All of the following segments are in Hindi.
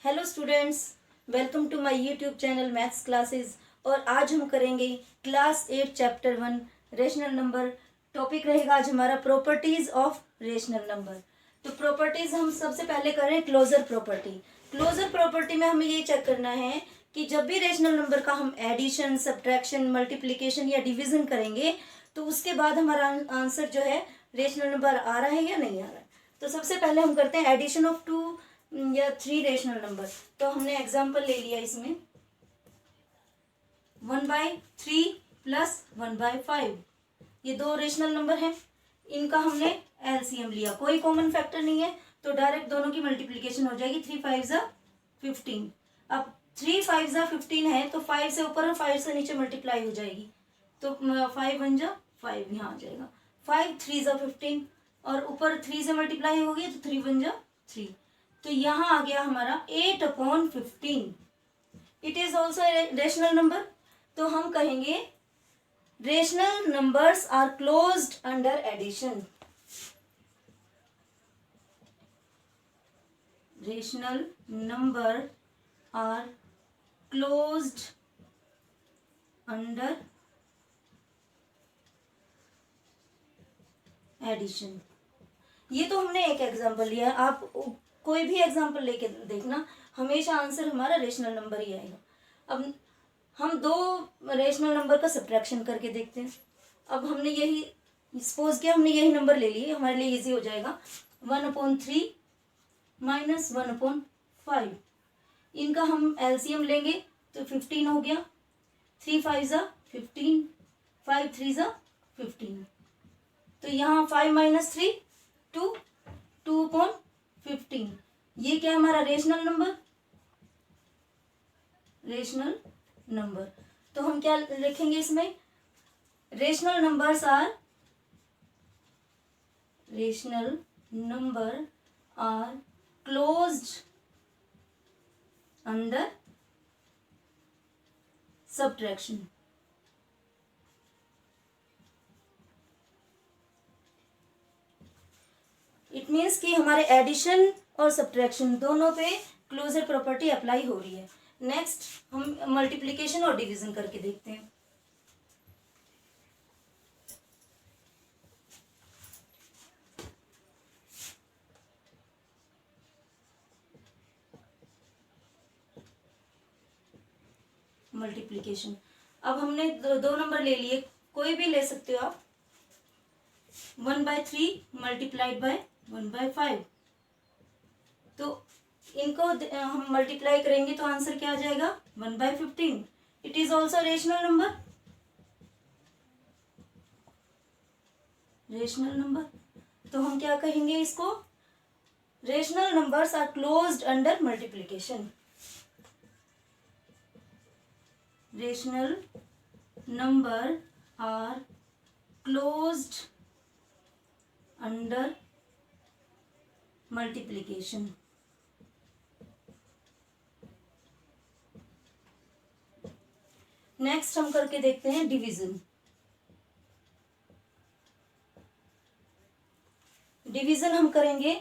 Hello students, welcome to my YouTube channel maths classes. और आज हम करेंगे class 8 chapter 1 rational number. Topic रहेगा आज हमारा प्रॉपर्टीज ऑफ रेशनल नंबर। तो प्रॉपर्टीज हम सबसे पहले करें क्लोजर प्रॉपर्टी। क्लोजर प्रॉपर्टी में हमें ये चेक करना है कि जब भी रेशनल नंबर का हम एडिशन, सब्ट्रैक्शन, मल्टीप्लिकेशन या डिवीजन करेंगे तो उसके बाद हमारा आंसर जो है रेशनल नंबर आ रहा है या नहीं आ रहा है। तो सबसे पहले हम करते हैं एडिशन ऑफ 2 या 3 रेशनल नंबर। तो हमने एग्जांपल ले लिया इसमें 1/3 प्लस 1/5। ये दो रेशनल नंबर हैं, इनका हमने एलसीएम लिया, कोई कॉमन फैक्टर नहीं है तो डायरेक्ट दोनों की मल्टीप्लिकेशन हो जाएगी। 3 5 ज़ा 15। अब 3 5 ज़ा 15 है तो 5 से ऊपर और 5 से नीचे मल्टीप्लाई हो जाएगी, तो 5 1 जा 5 यहाँ आ जाएगा। 5 3 ज़ा 15 और ऊपर 3 से मल्टीप्लाई हो गई तो 3 1 जा 3, तो यहाँ आ गया हमारा 8/15। It is also rational number. तो हम कहेंगे rational numbers are closed under addition. Rational number are closed under addition. ये तो हमने एक एग्जांपल लिया, आप कोई भी एग्जांपल लेके देखना, हमेशा आंसर हमारा रेशनल नंबर ही आएगा। अब हम दो रेशनल नंबर का सब्ट्रैक्शन करके देखते हैं। अब हमने यही सपोज किया, हमने यही नंबर ले लिए, हमारे लिए इजी हो जाएगा। 1/3 माइनस 1/5, इनका हम एलसीएम लेंगे तो 15 हो गया। 3 5 ज़ा 15, 5 3 ज़ा 15, तो यहाँ 5 माइनस 3 2, 2/15। ये क्या है हमारा रेशनल नंबर, रेशनल नंबर। तो हम क्या लिखेंगे इसमें, rational numbers are closed under subtraction. It means कि हमारे एडिशन और सब्ट्रैक्शन दोनों पे क्लोजर प्रॉपर्टी अप्लाई हो रही है। नेक्स्ट हम मल्टीप्लिकेशन और डिवीजन करके देखते हैं। मल्टीप्लिकेशन, अब हमने दो नंबर ले लिए, कोई भी ले सकते हो आप। 1/3 मल्टीप्लाइड बाय 1/5, तो इनको हम मल्टीप्लाई करेंगे तो आंसर क्या आ जाएगा 1/15। It is also rational number, rational number. तो हम क्या कहेंगे इसको, rational numbers are closed under multiplication. Rational number are closed under multiplication. Next हम करके देखते हैं डिवीजन। डिवीजन हम करेंगे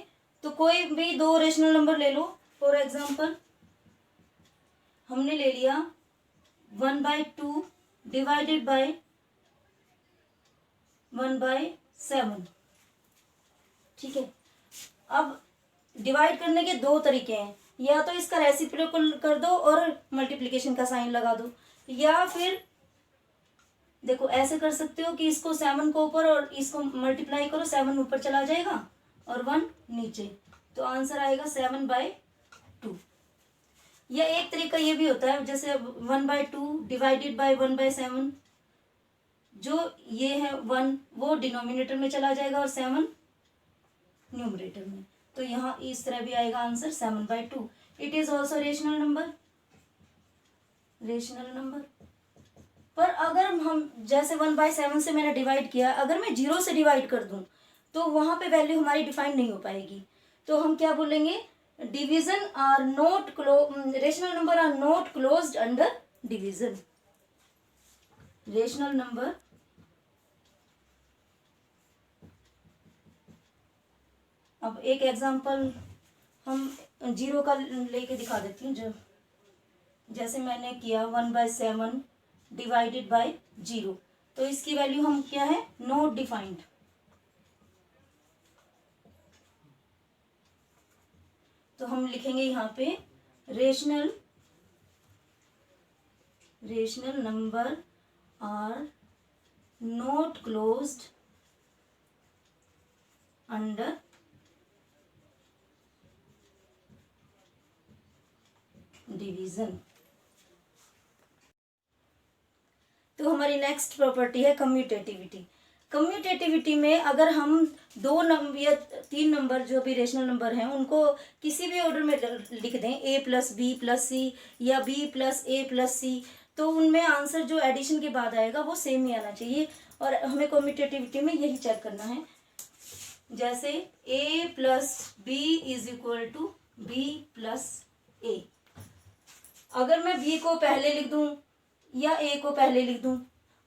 तो कोई भी दो रेशनल नंबर ले लो। फॉर एग्जांपल हमने ले लिया 1/2 डिवाइडेड बाय 1/7। ठीक है, अब डिवाइड करने के दो तरीके हैं, या तो इसका रेसिप्रोकल कर दो और मल्टीप्लिकेशन का साइन लगा दो, या फिर देखो ऐसे कर सकते हो कि इसको 7 को ऊपर और इसको मल्टीप्लाई करो, 7 ऊपर चला जाएगा और 1 नीचे, तो आंसर आएगा 7/2। या एक तरीका ये भी होता है, जैसे 1/2 डिवाइडेड बाय 1/7, जो ये है 1 वो डिनोमिनेटर में चला जाएगा और 7 न्यूमरेटर में, तो यहाँ इस तरह भी आएगा answer 7/2। It is also rational number, rational number. पर अगर हम जैसे 1/7 से मैंने डिवाइड किया, अगर मैं 0 से डिवाइड कर दूं तो वहां पे वैल्यू हमारी डिफाइन नहीं हो पाएगी, तो हम क्या बोलेंगे, division are not rational number are not closed under division. Rational number अब एक एग्जांपल हम जीरो का लेके दिखा देती हूँ। जो जैसे मैंने किया 1/7 डिवाइडेड बाय 0, तो इसकी वैल्यू हम क्या है, नॉट डिफाइंड। तो हम लिखेंगे यहाँ पे rational number are not closed under division. तो हमारी नेक्स्ट प्रॉपर्टी है कम्यूटेटिविटी। कम्यूटेटिविटी में अगर हम 2 नंबर या 3 नंबर जो भी रेशनल नंबर हैं उनको किसी भी ऑर्डर में लिख दें, a+b+c या b+a+c, तो उनमें आंसर जो एडिशन के बाद आएगा वो सेम ही आना चाहिए। और हमें कम्यूटेटिविटी में यही चेक करना है। जैसे a+b = b+a। अगर मैं b को पहले लिख दूं या a को पहले लिख दूं,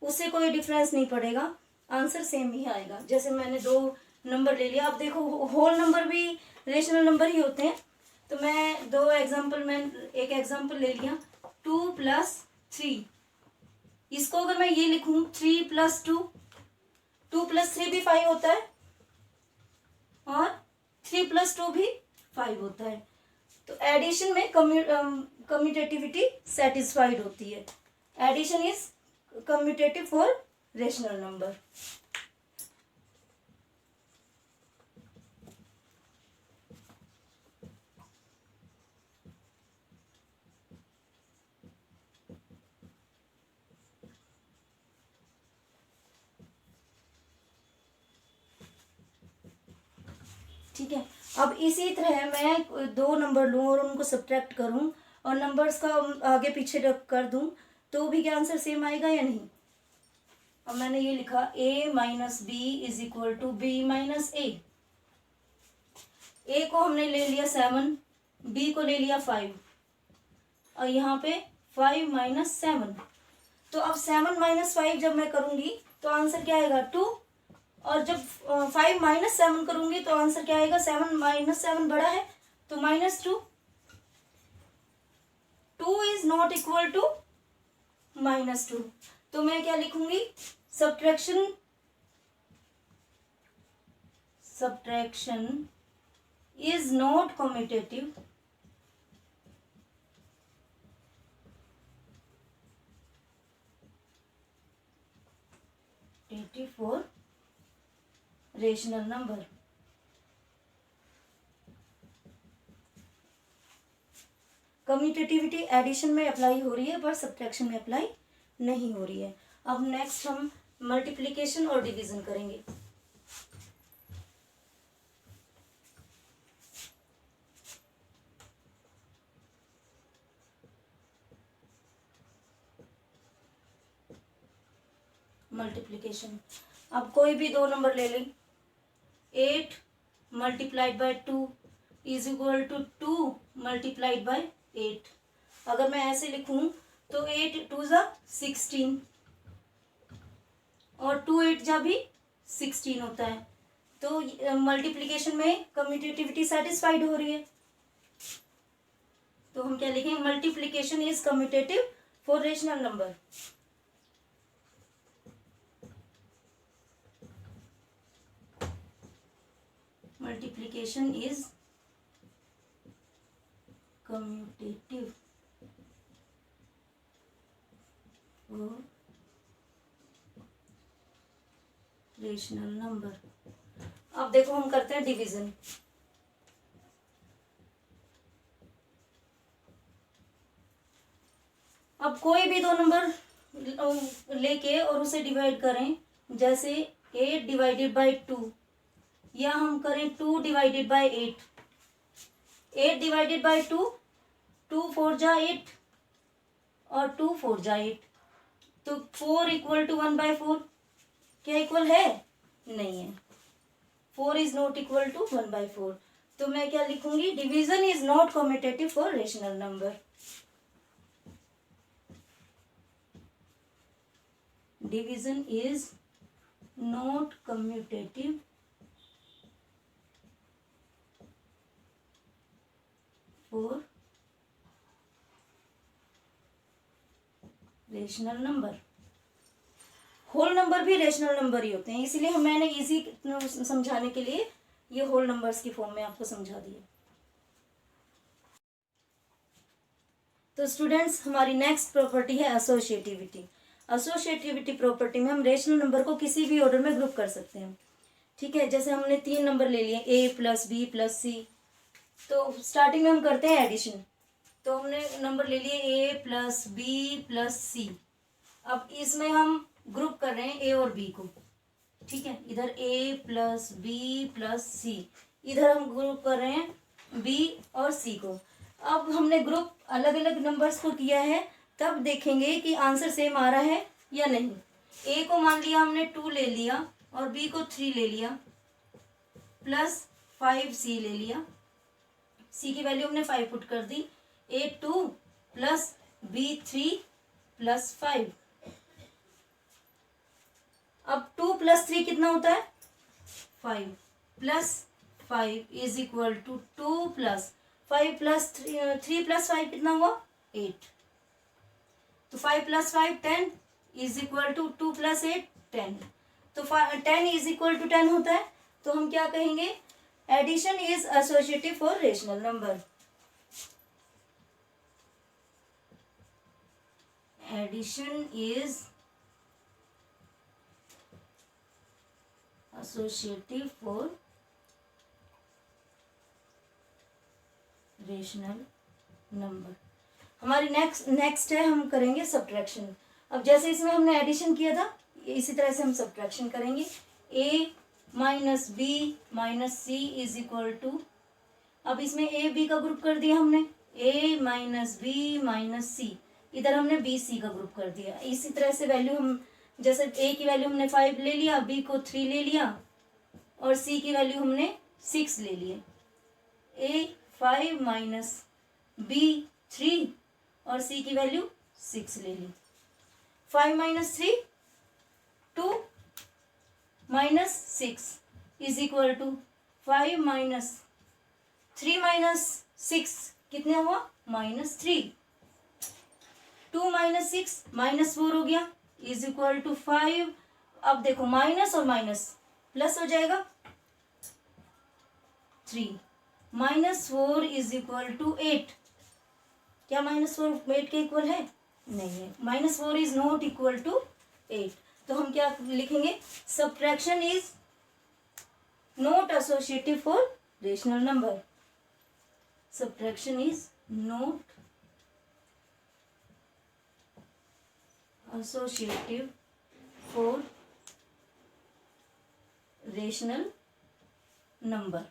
उससे कोई डिफरेंस नहीं पड़ेगा, आंसर सेम ही आएगा। जैसे मैंने 2 नंबर ले लिया, अब देखो होल नंबर भी रेशनल नंबर ही होते हैं। तो मैं 2 एग्जांपल में एक एग्जांपल ले लिया 2+3। इसको अगर मैं ये लिखूं 3+2, 2+3 भी 5 होता है और 3+2 भी 5 होता है। तो एडिशन में कम्यूटेटिविटी सेटिस्फाइड होती है। Addition is commutative for rational number. ठीक है, अब इसी तरह मैं 2 नंबर लूँ और उनको सब्ट्रैक्ट करूँ और नंबर्स का आगे पीछे कर दूँ, तो भी क्या आंसर सेम आएगा या नहीं। अब मैंने ये लिखा a - b = b - a को हमने ले लिया 7, b को ले लिया 5 और यहाँ पे 5 - 7। तो अब 7 - 5 जब मैं करूँगी तो आंसर क्या आएगा 2, और जब 5 - 7 करूँगी तो आंसर क्या आएगा, 7 - 7 बड़ा है तो -2। 2 इज नॉट इक्वल टू -2, तो मैं क्या लिखूंगी, subtraction is not commutative for rational number. Commutativity addition में अप्लाई हो रही है पर सब्ट्रैक्शन में अप्लाई नहीं हो रही है। अब नेक्स्ट हम मल्टीप्लिकेशन और डिवीजन करेंगे। मल्टीप्लिकेशन, अब कोई भी 2 नंबर ले लें। 8 × 2 = 2 × 8। अगर मैं ऐसे लिखूं तो 8 × 2 = 16 और 2 8 जा भी 16 होता है। तो मल्टीप्लिकेशन में कम्यूटेटिविटी सेटिस्फाइड हो रही है। तो हम क्या लिखेंगे, multiplication is commutative for rational number. Multiplication is commutative for rational number. अब देखो हम करते हैं डिवीजन। अब कोई भी 2 नंबर लेके और उसे डिवाइड करें, जैसे 8 / 2, या हम करें 2 / 8। 8 / 2, 2 4 जा 8 और 2 4 जा 8, तो 4 = 1/4। क्या इक्वल है, नहीं है। 4 इज नॉट इक्वल टू 1/4। तो मैं क्या लिखूंगी, division is not commutative for rational number. Division is not commutative for rational number. Whole number भी रेशनल नंबर ही होते हैं, इसीलिए मैंने इजी समझाने के लिए ये होल नंबर्स की फॉर्म में आपको समझा दिया। तो स्टूडेंट्स, हमारी नेक्स्ट प्रॉपर्टी है एसोसिएटिविटी। एसोसिएटिविटी प्रॉपर्टी में हम रेशनल नंबर को किसी भी ऑर्डर में ग्रुप कर सकते हैं। ठीक है, जैसे हमने 3 नंबर ले लिए, ए प्लस बी प्लस सी। तो स्टार्टिंग में हम करते हैं एडिशन। तो हमने नंबर ले लिए ए प्लस बी प्लस सी। अब इसमें हम ग्रुप कर रहे हैं ए और बी को। ठीक है, इधर ए प्लस बी प्लस सी, इधर हम ग्रुप कर रहे हैं बी और सी को। अब हमने ग्रुप अलग अलग नंबर्स को किया है, तब देखेंगे कि आंसर सेम आ रहा है या नहीं। ए को मान लिया हमने 2 ले लिया और बी को 3 ले लिया, प्लस 5 सी ले लिया। सी की वैल्यू हमने 5 पुट कर दी। A 2 plus B 3 plus 5। अब 2 प्लस 3 कितना होता है? 5 plus 5 is equal to 2 plus 5 plus 3 plus 5 कितना हुआ? 8। तो 5 plus 5 10 is equal to 2 plus 8 10। तो 10 इज इक्वल टू 10 होता है। तो हम क्या कहेंगे? Addition is associative for rational number. Addition is associative for rational number. हमारी नेक्स्ट है, हम करेंगे सब्ट्रैक्शन। अब जैसे इसमें हमने एडिशन किया था, इसी तरह से हम सब्ट्रैक्शन करेंगे। A minus B minus C is equal to, अब इसमें ए बी का ग्रुप कर दिया हमने, A minus B minus C, इधर हमने बी सी का ग्रुप कर दिया। इसी तरह से वैल्यू हम, जैसे ए की वैल्यू हमने 5 ले लिया, बी को 3 ले लिया और सी की वैल्यू हमने 6 ले लिए। ए 5 माइनस बी 3 और सी की वैल्यू 6 ले ली। 5 minus 3 2 minus 6 is equal to 5 minus 3 minus 6 कितने हुआ? -3। 2 माइनस 6 -4 हो गया इज इक्वल टू 5। अब देखो माइनस और माइनस प्लस हो जाएगा, 3 -4 इज इक्वल टू 8। क्या -4 8 के इक्वल है? नहीं है। -4 इज नॉट इक्वल टू 8। तो हम क्या लिखेंगे? Subtraction is not associative for rational number. Subtraction is not associative for rational number.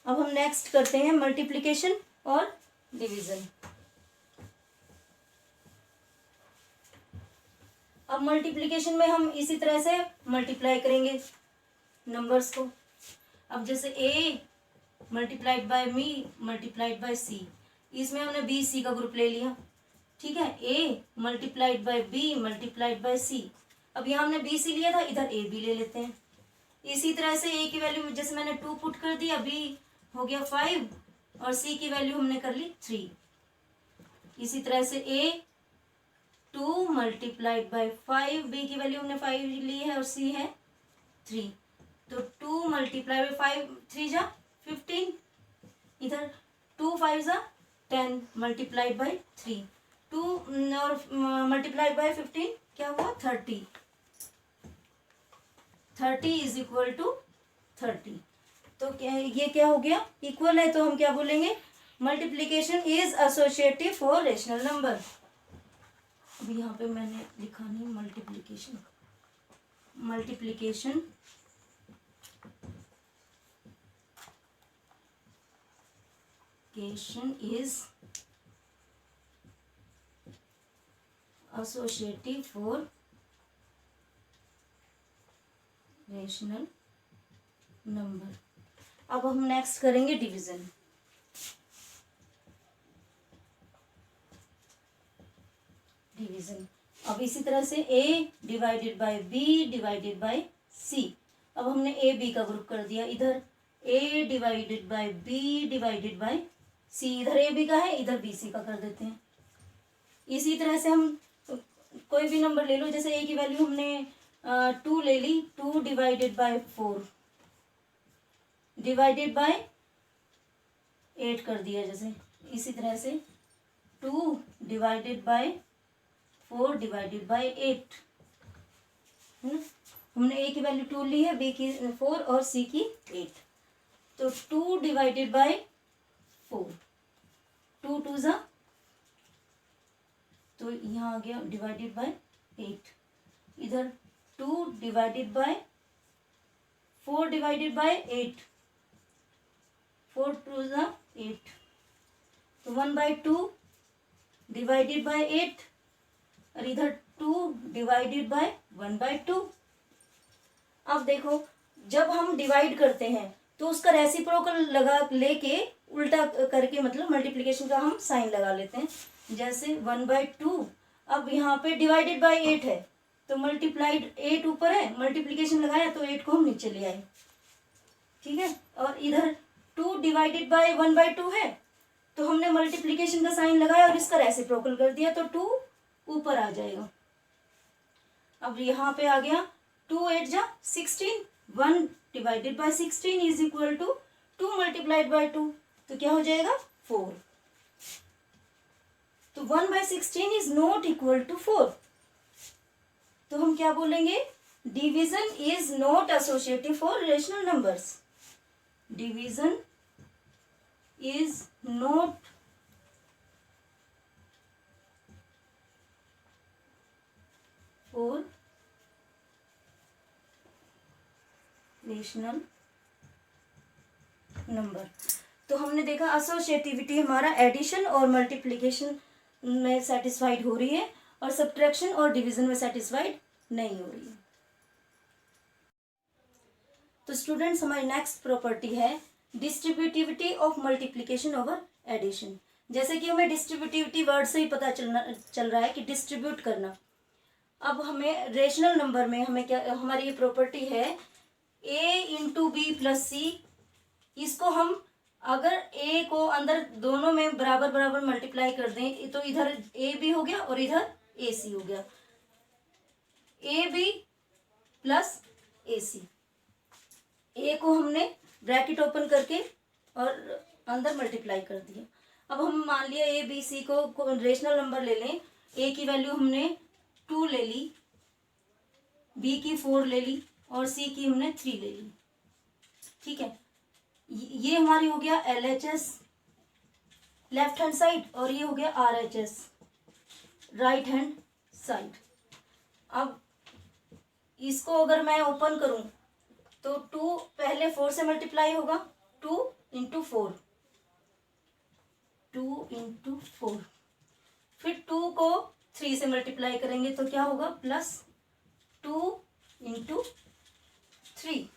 अब हम नेक्स्ट करते हैं मल्टीप्लिकेशन और डिवीजन। अब मल्टीप्लिकेशन में हम इसी तरह से मल्टीप्लाई करेंगे नंबर्स को। अब जैसे a multiplied bye me multiplied by c, इसमें हमने बी सी का ग्रुप ले लिया। ठीक है, a multiplied by B multiplied by c। अब यहाँ हमने बी सी लिया था, इधर a भी ले लेते हैं। इसी तरह से a की वैल्यू जैसे मैंने 2 पुट कर दिया, b हो गया 5 और c की वैल्यू हमने कर ली 3। इसी तरह से a 2 मल्टीप्लाइड बाय 5, b की वैल्यू हमने 5 ली है और c है 3। तो 2 मल्टीप्लाई बाय 5 3 जा 15, इधर 2 5 जा 10 मल्टीप्लाइड बाय 3, 2 और मल्टीप्लाइड बाय 15 क्या हुआ? 30। 30 इज इक्वल टू 30। तो ये क्या हो गया? इक्वल है। तो हम क्या बोलेंगे? Multiplication is associative for rational number. अभी यहाँ पे मैंने लिखा नहीं multiplication. Multiplication is associative for rational number. अब हम नेक्स्ट करेंगे डिवीजन। डिवीजन अब इसी तरह से a divided by b divided bye c। अब हमने a b का ग्रुप कर दिया, इधर a divided by b divided by C इधर ए बी का है, इधर बी सी का कर देते हैं। इसी तरह से हम कोई भी नंबर ले लो, जैसे ए की वैल्यू हमने 2 ले ली, 2 डिवाइडेड बाय 4 डिवाइडेड बाय 8 कर दिया। जैसे इसी तरह से 2 डिवाइडेड बाय 4 डिवाइडेड बाय 8 है ना। हमने ए की वैल्यू 2 ली है, बी की 4 और सी की 8। तो 2 डिवाइडेड बाय 4, 2 2 जा, तो यहाँ आ गया डिवाइडेड बाय 8। इधर 2 डिवाइडेड बाय 4 डिवाइडेड बाय 8, 4 2 जा 8, तो 1/2 डिवाइडेड बाय 8 और इधर 2 डिवाइडेड बाय 1/2। अब देखो, जब हम डिवाइड करते हैं तो उसका रेसिप्रोकल लगा लेके उल्टा करके, मतलब मल्टीप्लिकेशन का हम साइन लगा लेते हैं। जैसे 1/2, अब यहाँ पे डिवाइडेड बाय 8 है तो मल्टीप्लाइड 8 ऊपर है, मल्टीप्लिकेशन लगाया तो 8 को हम नीचे ले आए, ठीक है। और इधर 2 डिवाइडेड बाय 1/2 है तो हमने मल्टीप्लिकेशन का साइन लगाया और इसका रेसिप्रोकल कर दिया, तो 2 ऊपर आ जाएगा। अब यहाँ पे आ गया 2 8 जा 16, 1 divided by 16 is equal to 2 multiplied by 2, तो क्या हो जाएगा 4। तो 1/16 इज नॉट इक्वल टू 4। तो हम क्या बोलेंगे, division is not associative for rational numbers. Division is not for rational number. तो हमने देखा एसोसिएटिविटी हमारा एडिशन और मल्टीप्लिकेशन में सेटिस्फाइड हो रही है और सब्ट्रैक्शन और डिवीजन में सेटिस्फाइड नहीं हो रही है। तो स्टूडेंट्स, हमारी नेक्स्ट प्रॉपर्टी है distributivity of multiplication over addition. जैसे कि हमें डिस्ट्रीब्यूटिविटी वर्ड से ही पता चल रहा है कि डिस्ट्रीब्यूट करना। अब हमें रेशनल नंबर में हमें क्या, हमारी ये प्रॉपर्टी है a इंटू बी प्लस सी। इसको हम अगर a को अंदर दोनों में बराबर बराबर मल्टीप्लाई कर दें तो इधर a b हो गया और इधर a c हो गया, a b plus a c। a को हमने ब्रैकेट ओपन करके और अंदर मल्टीप्लाई कर दिया। अब हम मान लिया a b c को रेशनल नंबर ले लें। a की वैल्यू हमने 2 ले ली, b की 4 ले ली और c की हमने 3 ले ली, ठीक है। ये हमारी हो गया LHS लेफ्ट हैंड साइड और ये हो गया RHS राइट हैंड साइड। अब इसको अगर मैं ओपन करूं तो 2 पहले 4 से मल्टीप्लाई होगा, 2 इंटू 4, 2 इंटू 4, फिर 2 को 3 से मल्टीप्लाई करेंगे तो क्या होगा, प्लस 2 इंटू 3।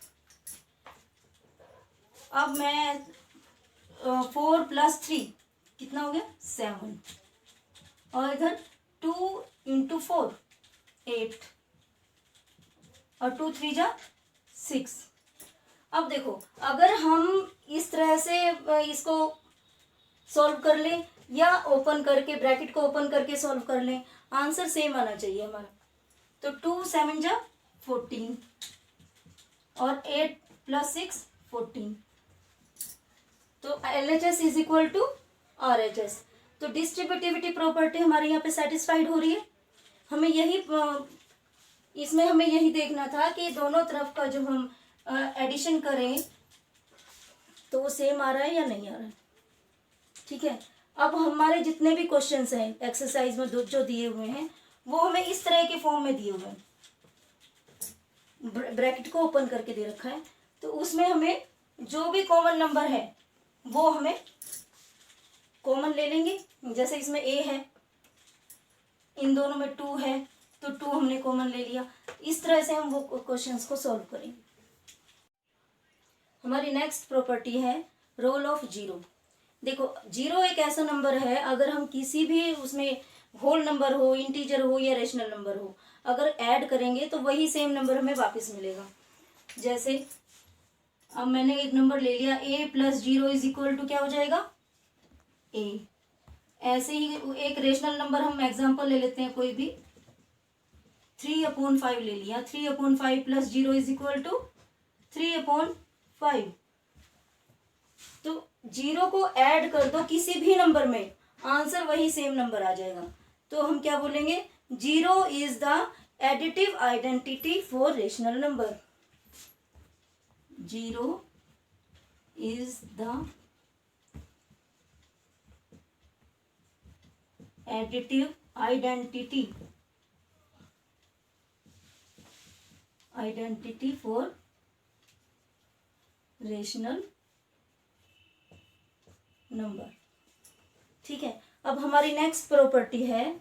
अब मैं 4 प्लस 3 कितना हो गया 7 और इधर 2 इंटू 4 8 और 2 3 जा 6। अब देखो, अगर हम इस तरह से इसको सॉल्व कर लें या ओपन करके ब्रैकेट को ओपन करके सॉल्व कर लें, आंसर सेम आना चाहिए हमारा। तो 2 7 जा 14 और 8 प्लस 6 14। तो LHS is equal to RHS। तो डिस्ट्रीब्यूटिविटी प्रॉपर्टी हमारे यहाँ पे सेटिस्फाइड हो रही है। हमें यही इसमें हमें यही देखना था कि दोनों तरफ का जो हम एडिशन करें तो वो सेम आ रहा है या नहीं आ रहा है, ठीक है। अब हमारे जितने भी क्वेश्चंस हैं एक्सरसाइज में जो दिए हुए हैं वो हमें इस तरह के फॉर्म में दिए हुए हैं, ब्रैकेट को ओपन करके दे रखा है। तो उसमें हमें जो भी कॉमन नंबर है वो हमें कॉमन ले लेंगे। जैसे इसमें a है, इन दोनों में 2 है तो 2 हमने कॉमन ले लिया। इस तरह से हम वो क्वेश्चंस को सॉल्व करेंगे। हमारी नेक्स्ट प्रॉपर्टी है रोल ऑफ 0। देखो, 0 एक ऐसा नंबर है, अगर हम किसी भी उसमें होल नंबर हो, इंटीजर हो या रेशनल नंबर हो, अगर ऐड करेंगे तो वही सेम नंबर हमें वापस मिलेगा। जैसे अब मैंने एक नंबर ले लिया a plus 0 is equal to क्या हो जाएगा ए। ऐसे ही एक रेशनल नंबर हम एग्जांपल ले लेते हैं कोई भी, 3/5 ले लिया, 3/5 प्लस 0 इज इक्वल टू 3/5। तो 0 को ऐड कर दो किसी भी नंबर में, आंसर वही सेम नंबर आ जाएगा। तो हम क्या बोलेंगे, 0 is the additive identity for rational number. 0 is the additive identity for rational number. ठीक है, अब हमारी नेक्स्ट प्रॉपर्टी है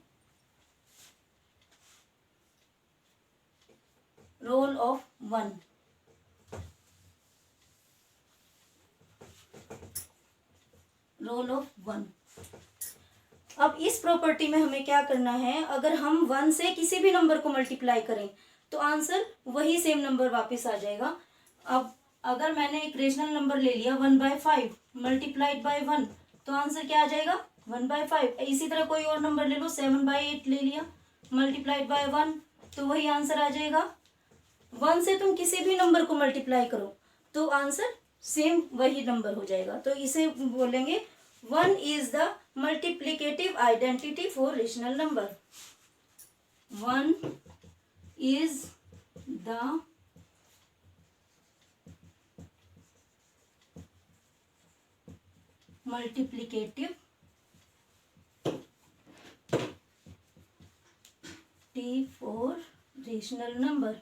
रोल ऑफ 1। Role of 1। अब इस प्रॉपर्टी में हमें क्या करना है, अगर हम 1 से किसी भी नंबर को मल्टीप्लाई करें तो आंसर वही सेम नंबर वापस आ जाएगा। अब अगर मैंने एक रेशनल नंबर ले लिया 1/5 मल्टीप्लाइड बाय 1, तो आंसर क्या आ जाएगा, 1/5। इसी तरह कोई और नंबर ले लो, 7/8 ले लिया मल्टीप्लाइड बाय 1, तो वही आंसर आ जाएगा। 1 से तुम किसी भी नंबर को मल्टीप्लाई करो तो आंसर सेम वही नंबर हो जाएगा। तो इसे बोलेंगे 1 is the multiplicative identity for rational number. 1 is the multiplicative T for rational number।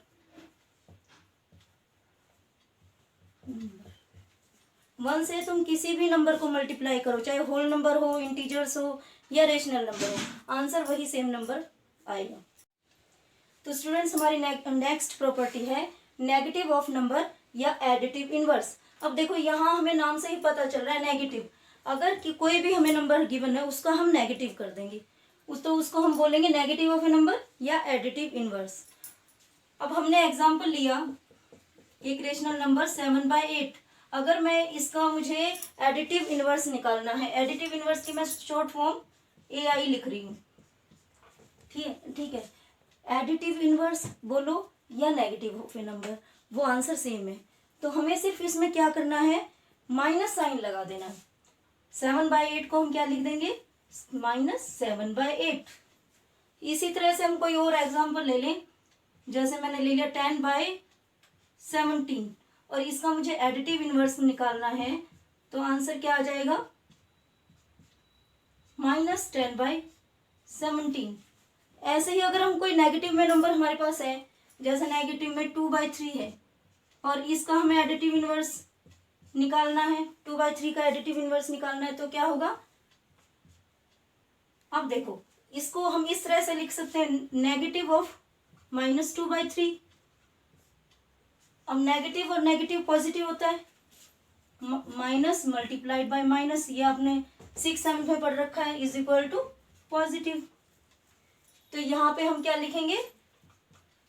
1 से तुम किसी भी नंबर को मल्टीप्लाई करो, चाहे होल नंबर हो, इंटीजर्स हो या रेशनल नंबर हो, आंसर वही सेम नंबर आएगा। तो स्टूडेंट्स हमारी नेक्स्ट प्रॉपर्टी है नेगेटिव ऑफ नंबर या एडिटिव इनवर्स। अब देखो यहाँ हमें नाम से ही पता चल रहा है नेगेटिव। अगर कि कोई भी हमें नंबर गिवन है उसका हम नेगेटिव कर देंगे, उसको हम बोलेंगे नेगेटिव ऑफ ए नंबर या एडिटिव इनवर्स। अब हमने एग्जांपल लिया एक रेशनल नंबर 7/8। अगर मैं इसका मुझे एडिटिव इनवर्स निकालना है, एडिटिव इनवर्स की मैं शॉर्ट फॉर्म AI लिख रही हूँ। ठीक है, एडिटिव इनवर्स बोलो या नेगेटिव ऑफ ए नंबर, वो आंसर सेम है। तो हमें सिर्फ इसमें क्या करना है, माइनस साइन लगा देना है। 7/8 को हम क्या लिख देंगे, -7/8। इसी तरह से हम कोई और एग्जांपल ले लें, जैसे मैंने ले लिया 10/17 और इसका मुझे एडिटिव इनवर्स निकालना है, तो आंसर क्या आ जाएगा, -10/17। ऐसे ही अगर हम कोई नेगेटिव में नंबर हमारे पास है, जैसे नेगेटिव में 2/3 है और इसका हमें एडिटिव इनवर्स निकालना है, 2/3 का एडिटिव इनवर्स निकालना है, तो क्या होगा। अब देखो इसको हम इस तरह से लिख सकते हैं, नेगेटिव ऑफ -2/3। अब नेगेटिव और नेगेटिव पॉजिटिव होता है, माइनस मल्टीप्लाइड बाय माइनस, ये आपने 6-7 में पढ़ रखा है, इज इक्वल टू पॉजिटिव। तो यहाँ पे हम क्या लिखेंगे,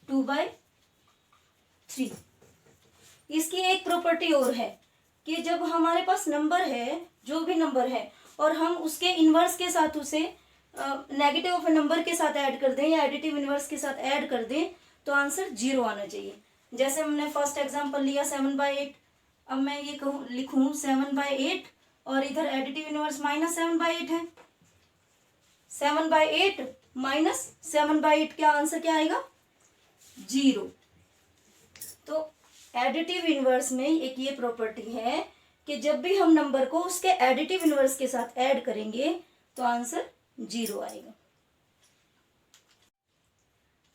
2/3। इसकी एक प्रॉपर्टी और है कि जब हमारे पास नंबर है, जो भी नंबर है, और हम उसके इनवर्स के साथ उसे नेगेटिव ऑफ नंबर के साथ ऐड कर दें या एडिटिव इनवर्स के साथ ऐड कर दें, तो आंसर 0 आना चाहिए। जैसे हमने फर्स्ट एग्जांपल लिया 7/8। अब मैं ये लिखूं 7/8 और इधर एडिटिव इनवर्स -7/8 है। 7/8 -7/8 क्या आंसर क्या आएगा, 0। तो एडिटिव इनवर्स में एक ये प्रॉपर्टी है कि जब भी हम नंबर को उसके एडिटिव इनवर्स के साथ ऐड करेंगे तो आंसर 0 आएगा।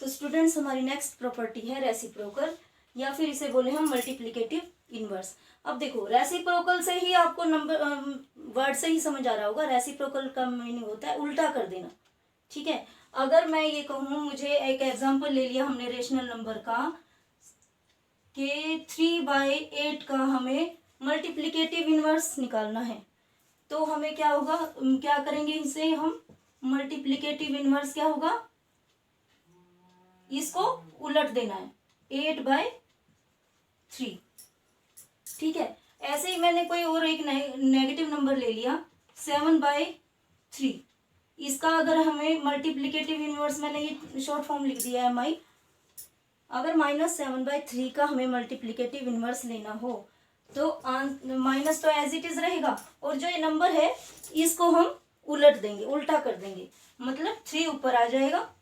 तो स्टूडेंट्स हमारी नेक्स्ट प्रॉपर्टी है रेसिप्रोकल, या फिर इसे बोले हम मल्टीप्लिकेटिव इनवर्स। अब देखो रेसिप्रोकल से ही आपको नंबर वर्ड से ही समझ आ रहा होगा, रेसिप्रोकल का मीनिंग होता है उल्टा कर देना। ठीक है, अगर मैं ये कहूँ, मुझे एक एग्जांपल ले लिया हमने रेशनल नंबर का कि 3/8 का हमें मल्टीप्लिकेटिव इनवर्स निकालना है, तो हमें क्या होगा, क्या करेंगे इसे हम, मल्टीप्लिकेटिव इनवर्स क्या होगा, इसको उलट देना है, 8/3। ठीक है, ऐसे ही मैंने कोई और एक नेगेटिव नंबर ले लिया 7/3। इसका अगर हमें मल्टीप्लिकेटिव इनवर्स, मैंने ये शॉर्ट फॉर्म लिख दिया है माई, अगर -7/3 का हमें मल्टीप्लिकेटिव इनवर्स लेना हो तो माइनस तो एज इट इज रहेगा, और जो ये नंबर है इसको हम उलट देंगे, उल्टा कर देंगे, मतलब 3 ऊपर आ जाएगा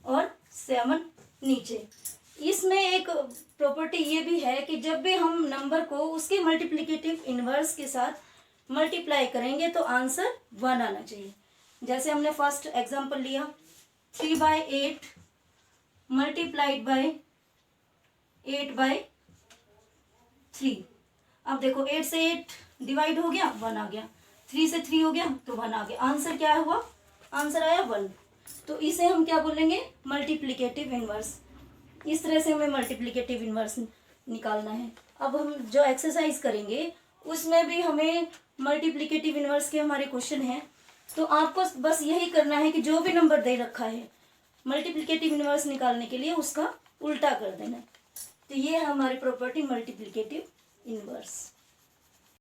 और 7 नीचे। इसमें एक प्रॉपर्टी ये भी है कि जब भी हम नंबर को उसके मल्टीप्लिकेटिव इनवर्स के साथ मल्टीप्लाई करेंगे तो आंसर 1 आना चाहिए। जैसे हमने फर्स्ट एग्जांपल लिया 3/8 मल्टीप्लाइड बाय 8/3। अब देखो 8 से 8 डिवाइड हो गया, 1 आ गया, 3 से 3 हो गया तो 1 आ गया, आंसर क्या हुआ, आंसर आया 1। तो इसे हम क्या बोलेंगे, मल्टीप्लिकेटिव इनवर्स। इस तरह से हमें मल्टीप्लिकेटिव इनवर्स निकालना है। अब हम जो एक्सरसाइज करेंगे उसमें भी हमें मल्टीप्लिकेटिव इनवर्स के हमारे क्वेश्चन हैं, तो आपको बस यही करना है कि जो भी नंबर दे रखा है मल्टीप्लिकेटिव इनवर्स निकालने के लिए उसका उल्टा कर देना। तो ये है हमारी प्रॉपर्टी मल्टीप्लिकेटिव इनवर्स।